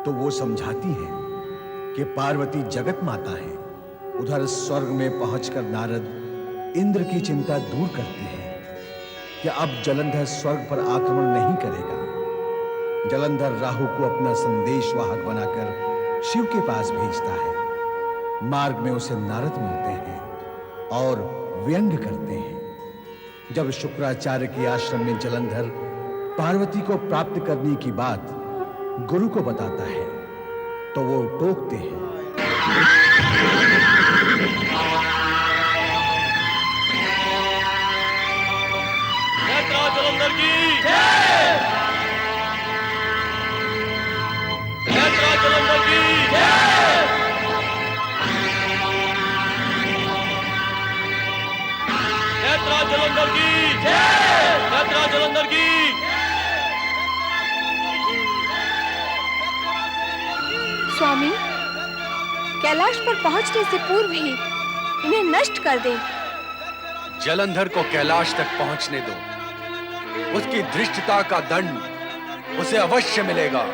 तो वो समझाती है कि पार्वती जगत माता है। उधर स्वर्ग में पहुंचकर नारद इंद्र की चिंता दूर करते हैं कि अब जलंधर स्वर्ग पर आक्रमण नहीं करेगा। जलंधर राहु को अपना संदेशवाहक बनाकर शिव के पास भेजता है। मार्ग में उसे नारद मिलते हैं और व्यंग करते हैं। जब शुक्राचार्य के आश्रम में जलंधर पार्वती को प्राप्त करने की बात गुरु को बताता है तो वो टोकते हैं। जलंधर की जय! जलंधर की जय! जलंधर की जय! जलंधर की स्वामी, कैलाश पर पहुंचने से पूर्व ही इन्हें नष्ट कर दें। जलंधर को कैलाश तक पहुंचने दो। उसकी धृष्टता का दंड उसे अवश्य मिलेगा।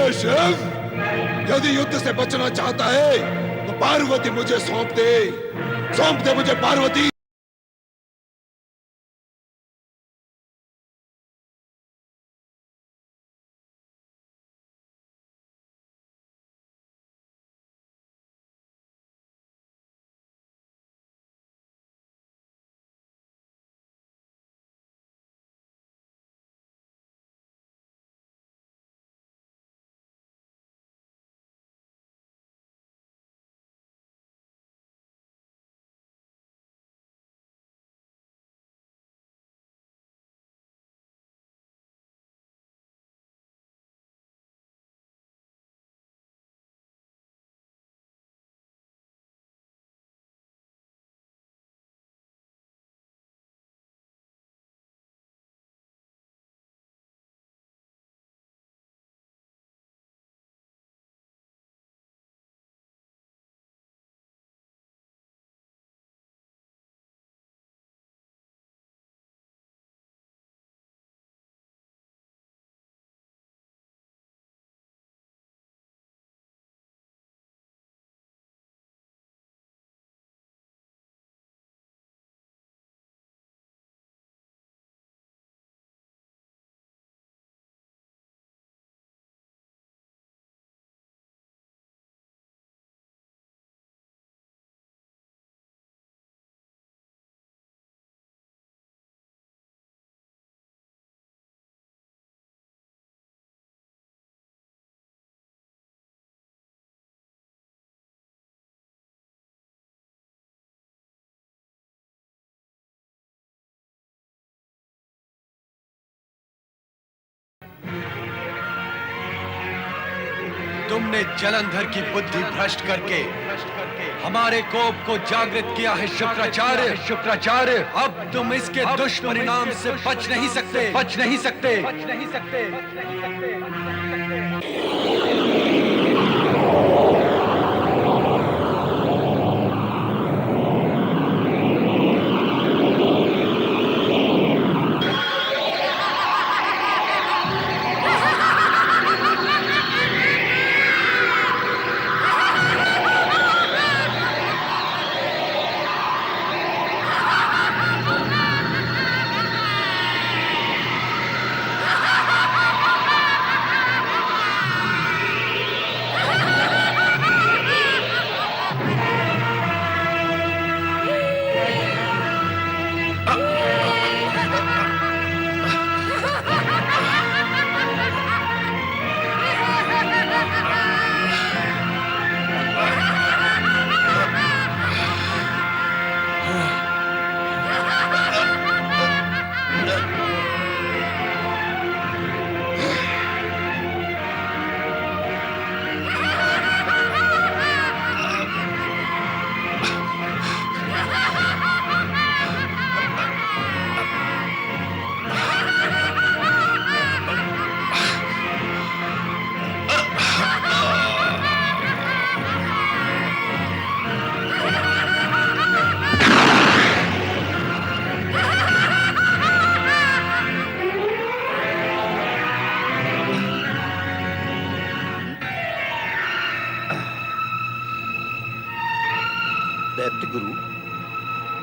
शिव, यदि युद्ध से बचना चाहता है तो पार्वती मुझे सौंप दे मुझे पार्वती। तुमने जलंधर की बुद्धि भ्रष्ट करके हमारे कोप को जागृत किया है शुक्राचार्य। अब तुम इसके दुष्परिणाम से बच नहीं सकते।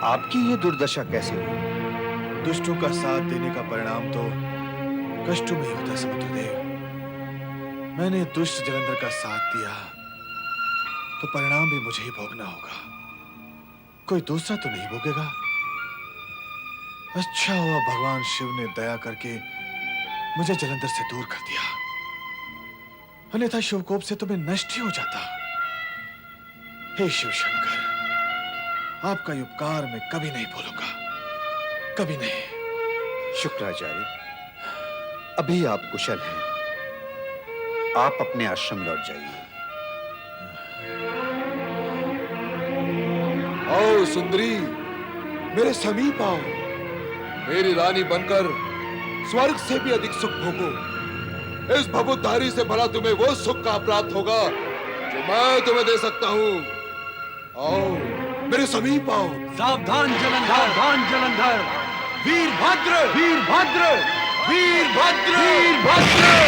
आपकी ये दुर्दशा कैसे हुई? दुष्टों का साथ देने का परिणाम तो कष्टों में ही होता है समुद्रदेव। मैंने दुष्ट जलंधर का साथ दिया तो परिणाम भी मुझे ही भोगना होगा, कोई दूसरा तो नहीं भोगेगा। अच्छा हुआ भगवान शिव ने दया करके मुझे जलंधर से दूर कर दिया, अन्यथा शिवकोप से तो मैं नष्ट ही हो जाता। हे शिव शंकर, आपका ये उपकार मैं कभी नहीं भूलूंगा, कभी नहीं। शुक्राचार्य, अभी आप कुशल हैं, आप अपने आश्रम लौट जाइए। आओ सुंदरी, मेरे समीप आओ, मेरी रानी बनकर स्वर्ग से भी अधिक सुख भोगो। इस भभुतधारी से भला तुम्हें वो सुख का प्राप्त होगा जो मैं तुम्हें दे सकता हूं। आओ, मेरे समीप आओ। सावधान जलंधर, सावधान जलंधर। वीरभद्र, वीरभद्र, वीरभद्र, वीरभद्र।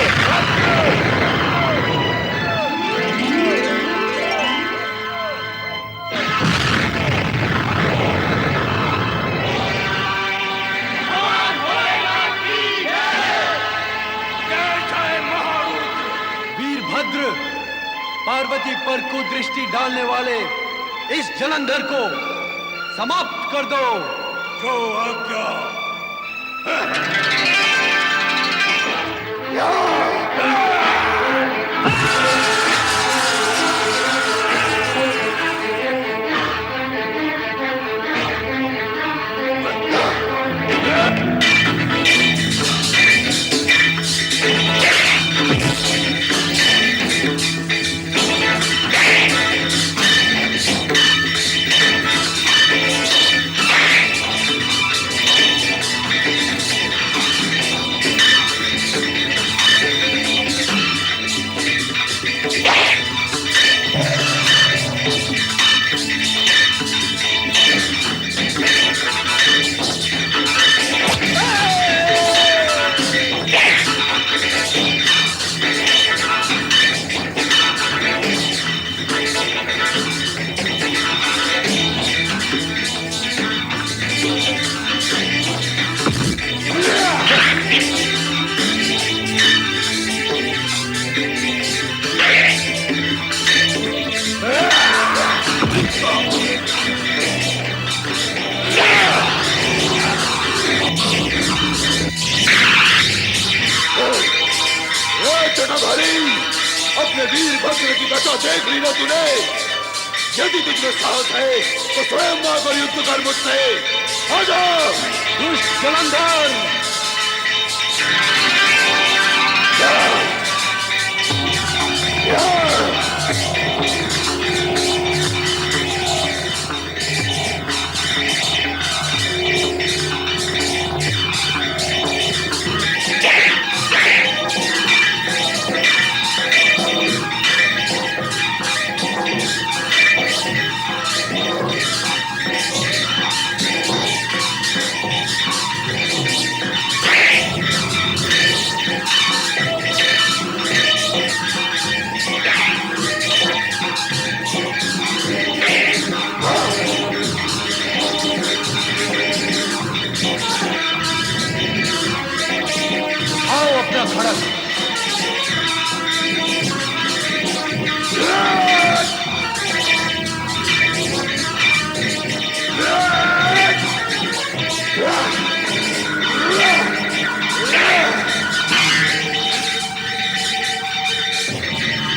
वीरभद्र, पार्वती पर कुदृष्टि डालने वाले इस जलंधर को समाप्त कर दो। जो आज्ञा। अपने वीरभद्र की दशा देख ली ना तूने? यदि तुझमें साहस है तो स्वयं आकर युद्ध कर मुझसे। आजा दुष्ट जलंधर।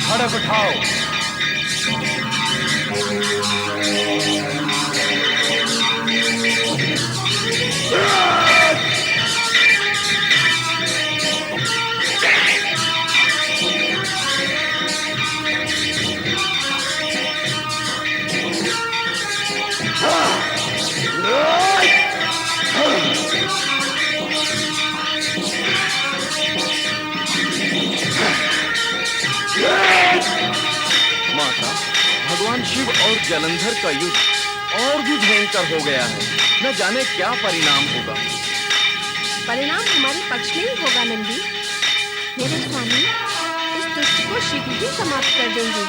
खड़क उठाओ। भगवान शिव और जलंधर का युद्ध और भी भयंकर हो गया है। न जाने क्या परिणाम होगा। परिणाम हमारे पक्ष में ही होगा नंदी। मेरे स्वामी इस दुष्ट को शीघ्र ही समाप्त कर देंगे।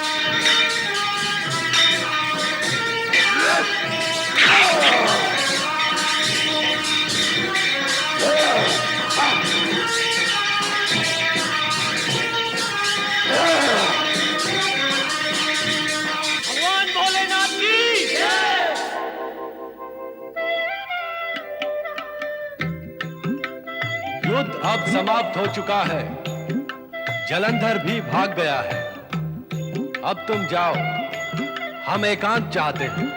युद्ध अब समाप्त हो चुका है। जलंधर भी भाग गया है। अब तुम जाओ, हम एकांत चाहते हैं।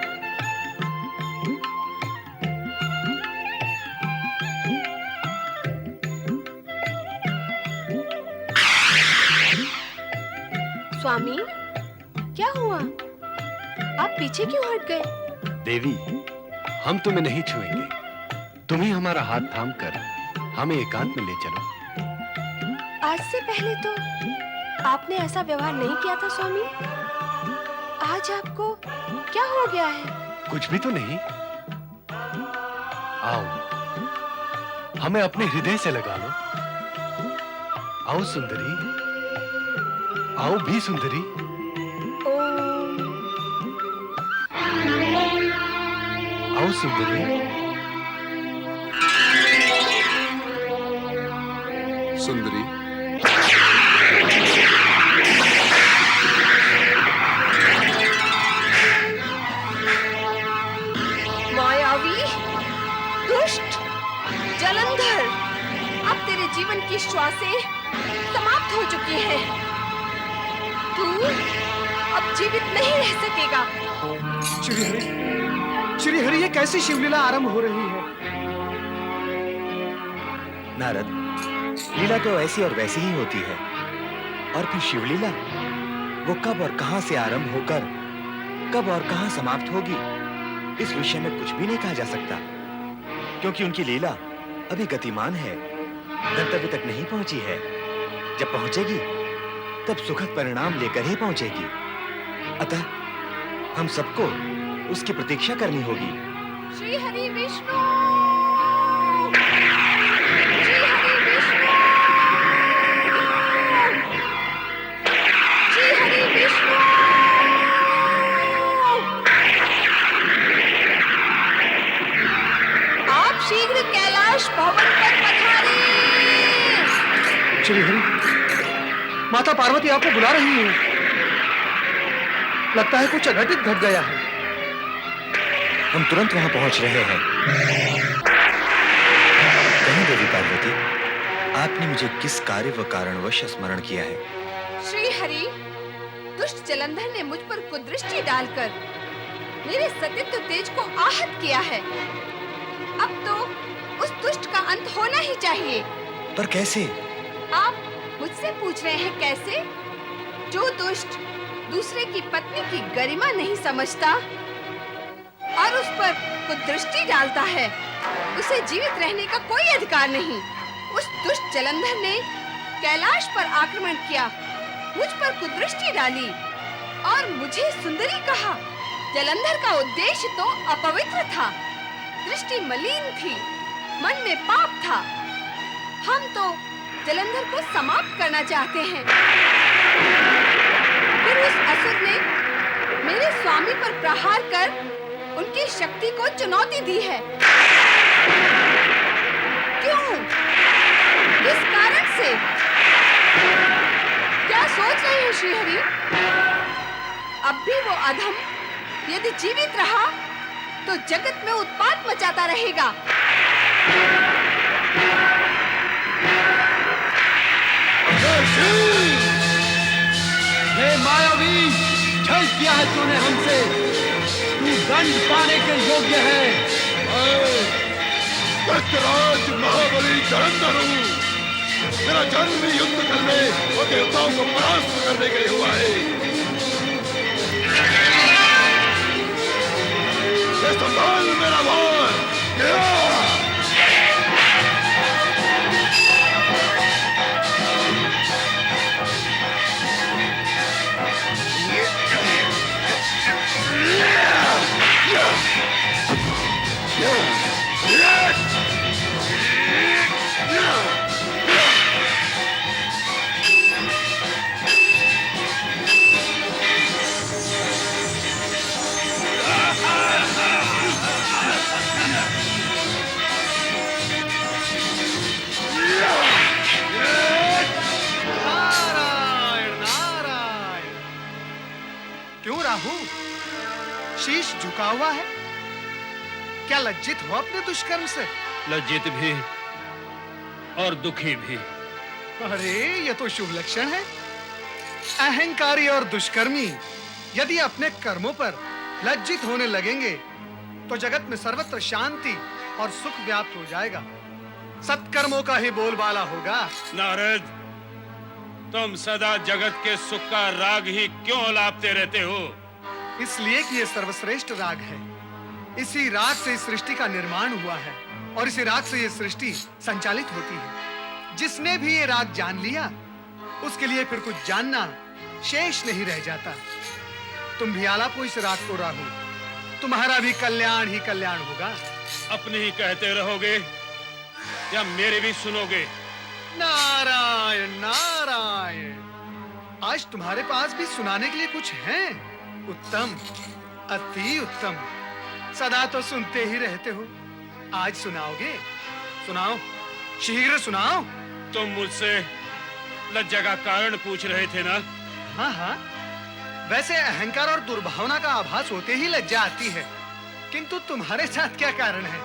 स्वामी, क्या हुआ? आप पीछे क्यों हट गए? देवी, हम तुम्हें नहीं छुएंगे। तुम ही हमारा हाथ थामकर हमें एकांत में ले चलो। आज से पहले तो आपने ऐसा व्यवहार नहीं किया था स्वामी। आज आपको क्या हो गया है? कुछ भी तो नहीं। आओ, हमें अपने हृदय से लगा लो। आओ सुंदरी, आओ भी सुंदरी। ओम। आओ सुंदरी। सुंदरी, मायावी, दुष्ट, जलंधर, अब तेरे जीवन की श्वासें समाप्त हो चुकी हैं। तू अब जीवित नहीं रह सकेगा। श्री हरि, ये कैसी शिवलीला आरंभ हो रही है? नारद, लीला तो ऐसी और वैसी ही होती है। और फिर शिवलीला, वो कब और कहां से आरंभ होकर कब और कहां समाप्त होगी, इस विषय में कुछ भी नहीं कहा जा सकता, क्योंकि उनकी लीला अभी गतिमान है, गंतव्य तक नहीं पहुंची है। जब पहुंचेगी तब सुखद परिणाम लेकर ही पहुंचेगी। अतः हम सबको उसकी प्रतीक्षा करनी होगी। श्री हरि विष्णु, श्री हरि विष्णु, श्री हरि विष्णु। आप शीघ्र कैलाश भवन पर पधारें। श्री हरि, माता पार्वती आपको बुला रही है। लगता है कुछ अघटित घट गया है। हम तुरंत वहां पहुंच रहे हैं। कहीं देवी पार्वती, आपने मुझे किस कार्य व कारणवश स्मरण किया है? श्री हरि, दुष्ट जलंधर ने मुझ पर कुदृष्टि डालकर मेरे सतीत्व तेज को आहत किया है। अब तो उस दुष्ट का अंत होना ही चाहिए। पर कैसे? आप मुझसे पूछ रहे हैं कैसे? जो दुष्ट दूसरे की पत्नी की गरिमा नहीं समझता और उस पर कुदृष्टि डालता है, उसे जीवित रहने का कोई अधिकार नहीं। उस दुष्ट जलंधर ने कैलाश पर आक्रमण किया, मुझ पर कुदृष्टि डाली और मुझे सुंदरी कहा। जलंधर का उद्देश्य तो अपवित्र था, दृष्टि मलिन थी, मन में पाप था। हम तो जलंधर को समाप्त करना चाहते हैं। फिर उस असुर ने मेरे स्वामी पर प्रहार कर उनकी शक्ति को चुनौती दी है। क्यों? किस कारण से? क्या सोच रहे हैं श्री हरि? अब भी वो अधम यदि जीवित रहा तो जगत में उत्पात मचाता रहेगा। हे मायावी, छल किया है तूने हमसे। तू दंड पाने के योग्य है। दत्तराज महाबली जलंधर हूँ। मेरा जन्म ही युद्ध करने और देवताओं को परास्त करने के लिए हुआ है। ये संभाल मेरा भार। शीश झुका हुआ है। क्या लज्जित हो अपने दुष्कर्म से? लज्जित भी और दुखी भी। अरे ये तो शुभ लक्षण है। अहंकारी और दुष्कर्मी यदि अपने कर्मों पर लज्जित होने लगेंगे तो जगत में सर्वत्र शांति और सुख व्याप्त हो जाएगा। सत्कर्मों का ही बोलबाला होगा। नारद, तुम सदा जगत के सुख का राग ही क्यों अलापते रहते हो? इसलिए कि ये सर्वश्रेष्ठ राग है। इसी राग से इस सृष्टि का निर्माण हुआ है और इसी राग से ये सृष्टि संचालित होती है। जिसने भी ये राग जान लिया उसके लिए फिर कुछ जानना शेष नहीं रह जाता। तुम भी आलापो इस राग को राहु, तुम्हारा भी कल्याण ही कल्याण होगा। अपने ही कहते रहोगे या मेरे भी सुनोगे? नारायण नारायण, आज तुम्हारे पास भी सुनाने के लिए कुछ है। उत्तम, अति उत्तम। सदा तो सुनते ही रहते हो, आज सुनाओगे? सुनाओ, शीघ्र सुनाओ। तुम मुझसे लज्जा का कारण पूछ रहे थे ना? हाँ हाँ, वैसे अहंकार और दुर्भावना का आभास होते ही लज्जा आती है, किंतु तुम्हारे साथ क्या कारण है?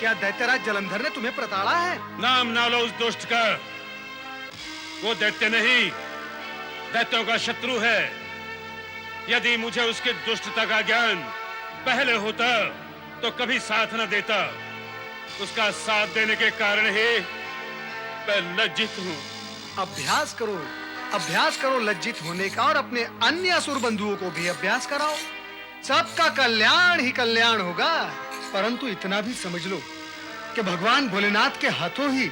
क्या दैत्यराज जलंधर ने तुम्हें प्रताड़ा है? नाम ना लो उस दुष्ट का। वो दैत्य नहीं, दैत्यों का शत्रु है। यदि मुझे उसके दुष्टता का ज्ञान पहले होता तो कभी साथ न देता। उसका साथ देने के कारण ही मैं लज्जित हूँ। अभ्यास करो लज्जित होने का, और अपने अन्य असुर बंधुओं को भी अभ्यास कराओ। सबका कल्याण ही कल्याण होगा। परंतु इतना भी समझ लो कि भगवान भोलेनाथ के हाथों ही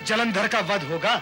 जलंधर का वध होगा।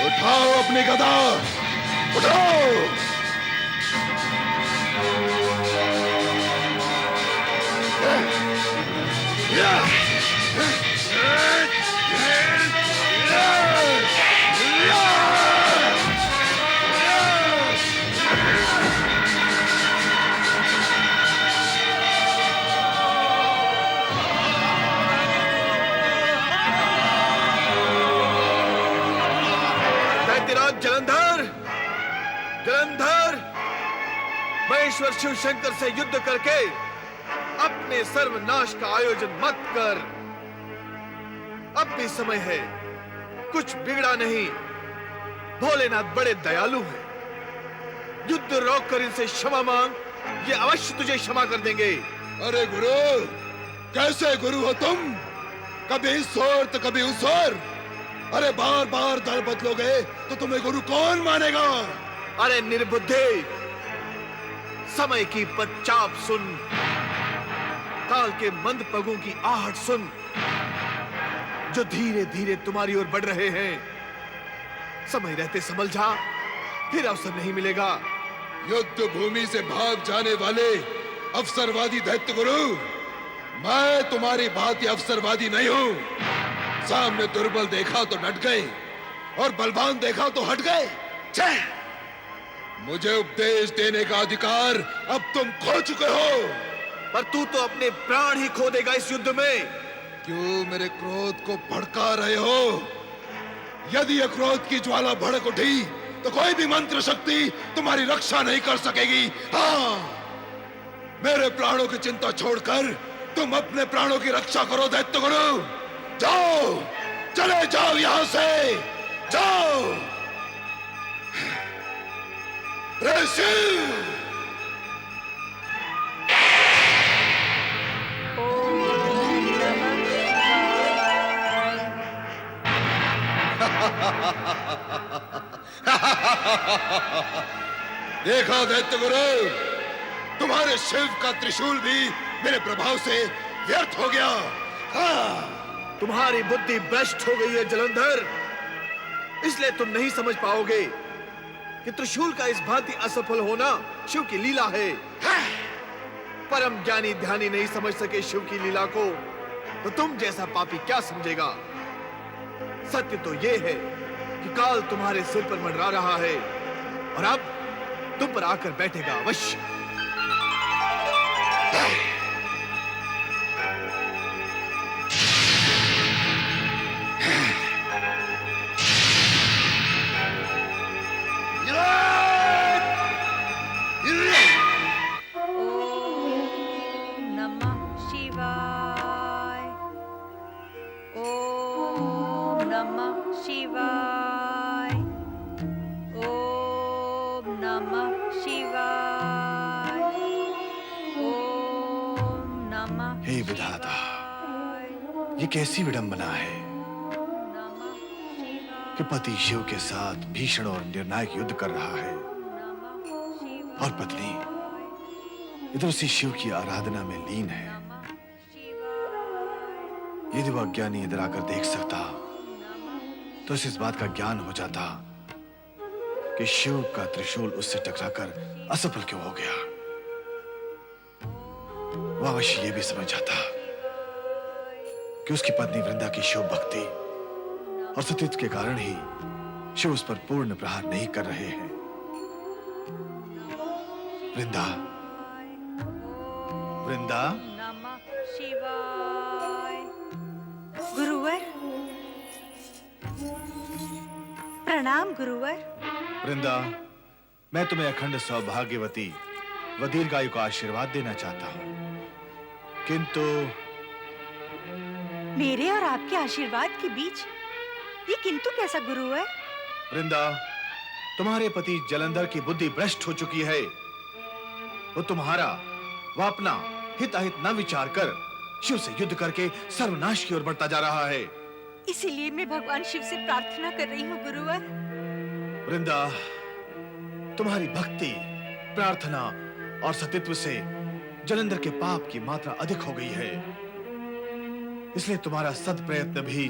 उठाओ अपनी गदा, उठाओ। जलंधर, जलंधर, महेश्वर शिव शंकर से युद्ध करके अपने सर्वनाश का आयोजन मत कर। अब भी समय है, कुछ बिगड़ा नहीं। भोलेनाथ बड़े दयालु हैं। युद्ध रोककर इनसे क्षमा मांग, ये अवश्य तुझे क्षमा कर देंगे। अरे गुरु, कैसे गुरु हो तुम? कभी इस ओर तो कभी उस ओर। अरे बार बार दल बदलोगे तो तुम्हें गुरु कौन मानेगा? अरे निर्बुद्धे, समय की पदचाप सुन, काल के मंद पगों की आहट सुन, जो धीरे धीरे तुम्हारी ओर बढ़ रहे हैं। समय रहते संभल जा, फिर अवसर नहीं मिलेगा। युद्ध भूमि से भाग जाने वाले अवसरवादी दैत्य गुरु, मैं तुम्हारी भांति अवसरवादी नहीं हूं। सामने दुर्बल देखा तो डट गए और बलवान देखा तो हट गए। मुझे उपदेश देने का अधिकार अब तुम खो चुके हो। पर तू तो अपने प्राण ही खो देगा इस युद्ध में। क्यों मेरे क्रोध को भड़का रहे हो? यदि यह क्रोध की ज्वाला भड़क उठी तो कोई भी मंत्र शक्ति तुम्हारी रक्षा नहीं कर सकेगी। हाँ, मेरे प्राणों की चिंता छोड़कर तुम अपने प्राणों की रक्षा करो दैत्य गुरु। जाओ, चले जाओ यहां से, जाओ। ऋषि, देखा दैत्य गुरु, तुम्हारे शिव का त्रिशूल भी मेरे प्रभाव से व्यर्थ हो गया। तुम्हारी बुद्धि भ्रष्ट हो गई है जलंधर, इसलिए तुम नहीं समझ पाओगे कि त्रिशूल का इस भांति असफल होना शिव की लीला है। परम ज्ञानी ध्यानी नहीं समझ सके शिव की लीला को, तो तुम जैसा पापी क्या समझेगा? सत्य तो यह है कि काल तुम्हारे सिर पर मंडरा रहा है और अब तुम पर आकर बैठेगा अवश्य। ओम नमः शिवाय। ओम नमः शिवाय। ओम नमः शिवाय। ओम नमः हे विधाता, शिवाय। ये कैसी विडंबना है नमः शिवाय। कि पति शिव के साथ भीषण और निर्णायक युद्ध कर रहा है नमः शिवाय। और पत्नी इधर उसी शिव की आराधना में लीन है। नमः शिवाय। यदि वह अज्ञानी इधर आकर देख सकता तो उसे इस बात का ज्ञान हो जाता कि शिव का त्रिशूल उससे टकराकर असफल क्यों हो गया। वह अवश्य यह भी समझ जाता कि उसकी पत्नी वृंदा की शिव भक्ति और सतीत्व के कारण ही शिव उस पर पूर्ण प्रहार नहीं कर रहे हैं। वृंदा, वृंदा, नमः शिवाय। गुरुवर, प्रणाम गुरुवर। वृंदा, मैं तुम्हें अखंड सौभाग्यवती व दीर्घायु का आशीर्वाद देना चाहता हूं, किंतु मेरे और आपके आशीर्वाद के बीच ये किंतु कैसा गुरुवर? वृंदा, तुम्हारे पति जलंधर की बुद्धि भ्रष्ट हो चुकी है। वो तुम्हारा व अपना हित अहित न विचार कर शिव से युद्ध करके सर्वनाश की ओर बढ़ता जा रहा है। इसीलिए मैं भगवान शिव से प्रार्थना कर रही हूँ गुरुवर। वृंदा, तुम्हारी भक्ति, प्रार्थना और सतीत्व से जलंधर के पाप की मात्रा अधिक हो गई है, इसलिए तुम्हारा सद प्रयत्न भी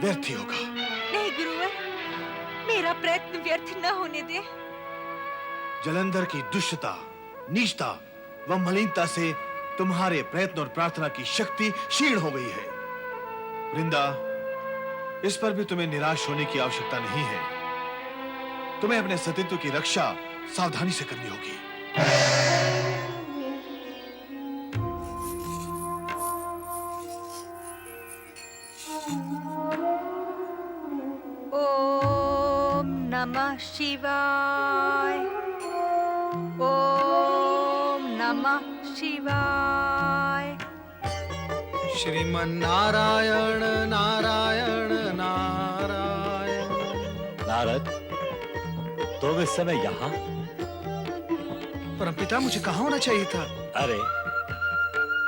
व्यर्थ ही होगा। नहीं गुरुवर, मेरा प्रयत्न व्यर्थ न होने दे। जलंधर की दुष्टता, नीचता व मलिनता से तुम्हारे प्रयत्न और प्रार्थना की शक्ति क्षीण हो गई है। वृंदा, इस पर भी तुम्हें निराश होने की आवश्यकता नहीं है। तुम्हें अपने सतीत्व की रक्षा सावधानी से करनी होगी। ओम नमः शिवाय। ओम नमः शिवाय। श्रीमन नारायण नारायण नारायण। नारद, तुम इस समय यहाँ? परमपिता, मुझे कहाँ होना चाहिए था? अरे,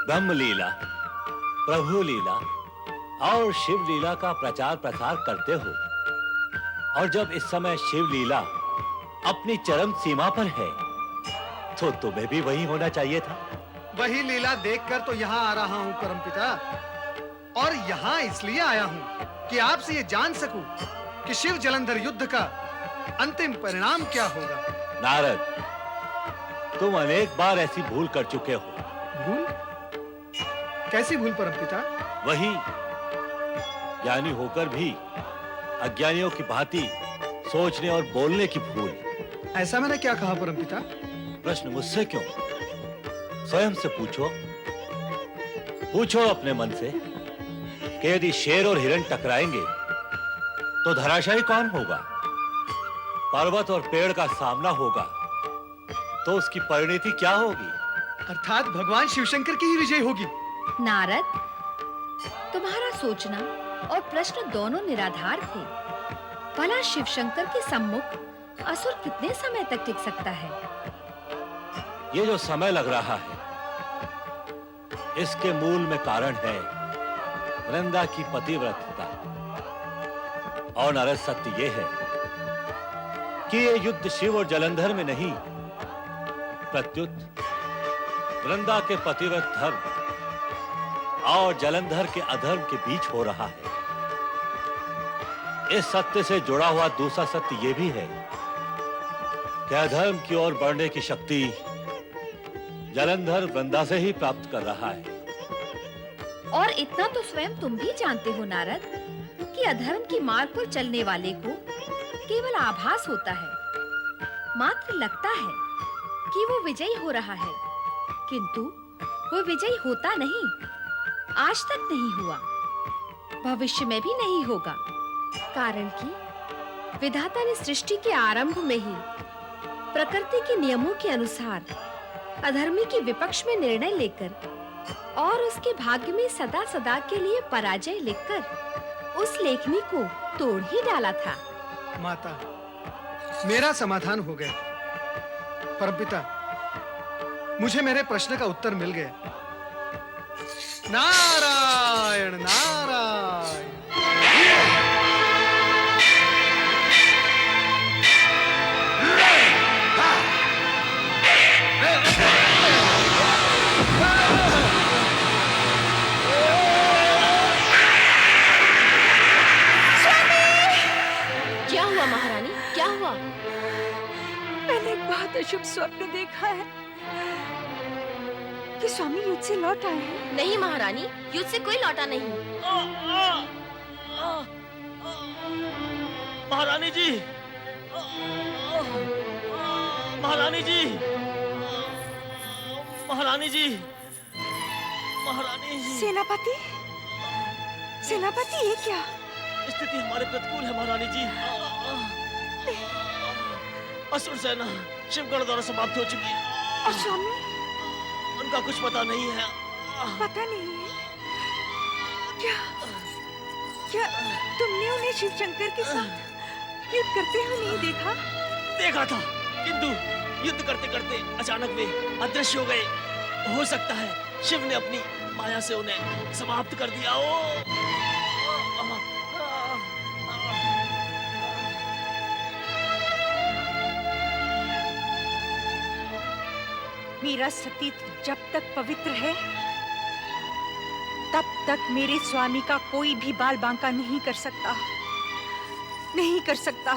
ब्रह्म लीला, प्रभु लीला और शिव लीला का प्रचार प्रसार करते हो, और जब इस समय शिव लीला अपनी चरम सीमा पर है, तो तुम्हें भी वही होना चाहिए था। वही लीला देखकर तो यहाँ आ रहा हूँ परमपिता, और यहाँ इसलिए आया हूँ कि आपसे ये जान सकूं कि शिव जलंधर युद्ध का अंतिम परिणाम क्या होगा। नारद, तुम अनेक बार ऐसी भूल कर चुके हो। भूल? कैसी भूल परमपिता? वही, ज्ञानी होकर भी अज्ञानियों की भांति सोचने और बोलने की भूल। ऐसा मैंने क्या कहा परमपिता? प्रश्न मुझसे क्यों? स्वयं से पूछो। पूछो अपने मन से कि यदि शेर और हिरण टकराएंगे तो धराशायी कौन होगा? पर्वत और पेड़ का सामना होगा तो उसकी परिणति क्या होगी? अर्थात भगवान शिवशंकर की ही विजय होगी। नारद, तुम्हारा सोचना और प्रश्न दोनों निराधार थे। भला शिवशंकर के सम्मुख असुर कितने समय तक टिक सकता है? ये जो समय लग रहा है, इसके मूल में कारण है वृंदा की पतिव्रतता। और नारद, सत्य ये है कि ये युद्ध शिव और जलंधर में नहीं, प्रत्युत वृंदा के पतिव्रत धर्म और जलंधर के अधर्म के बीच हो रहा है। इस सत्य से जुड़ा हुआ दूसरा सत्य यह भी है कि अधर्म की ओर बढ़ने की शक्ति जलंधर वृंदा से ही प्राप्त कर रहा है। और इतना तो स्वयं तुम भी जानते हो नारद कि अधर्म की मार्ग पर चलने वाले को केवल आभास होता है, मात्र लगता है कि वो विजयी हो रहा है, किंतु वो विजयी होता नहीं, आज तक नहीं हुआ, भविष्य में भी नहीं होगा, कारण कि विधाता ने सृष्टि के आरंभ में ही प्रकृति के नियमों के अनुसार अधर्मी के विपक्ष में निर्णय लेकर और उसके भाग्य में सदा सदा के लिए पराजय लिखकर उस लेखनी को तोड़ ही डाला था। माता, मेरा समाधान हो गया। परमपिता, मुझे मेरे प्रश्न का उत्तर मिल गया। नारायण नारायण। क्या हुआ महारानी, क्या हुआ? मैंने एक बहुत अशुभ स्वप्न देखा है कि स्वामी युद्ध से लौट आए हैं। नहीं महारानी, युद्ध से कोई लौटा नहीं। महारानी जी, महारानी जी, महारानी जी, महारानी जी। सेनापति, सेनापति, ये क्या? स्थिति हमारे प्रतिकूल है महारानी जी। असुर सेना शिवगढ़ द्वारा समाप्त हो चुकी है। और स्वामी? उनका कुछ पता नहीं है। पता नहीं है? क्या क्या तुमने उन्हें शिव शंकर के साथ युद्ध करते हुए नहीं देखा? देखा था, किंतु युद्ध करते करते अचानक वे अदृश्य हो गए। हो सकता है शिव ने अपनी माया से उन्हें समाप्त कर दिया हो। मेरा सतीत्व जब तक पवित्र है तब तक मेरे स्वामी का कोई भी बाल बांका नहीं कर सकता, नहीं कर सकता।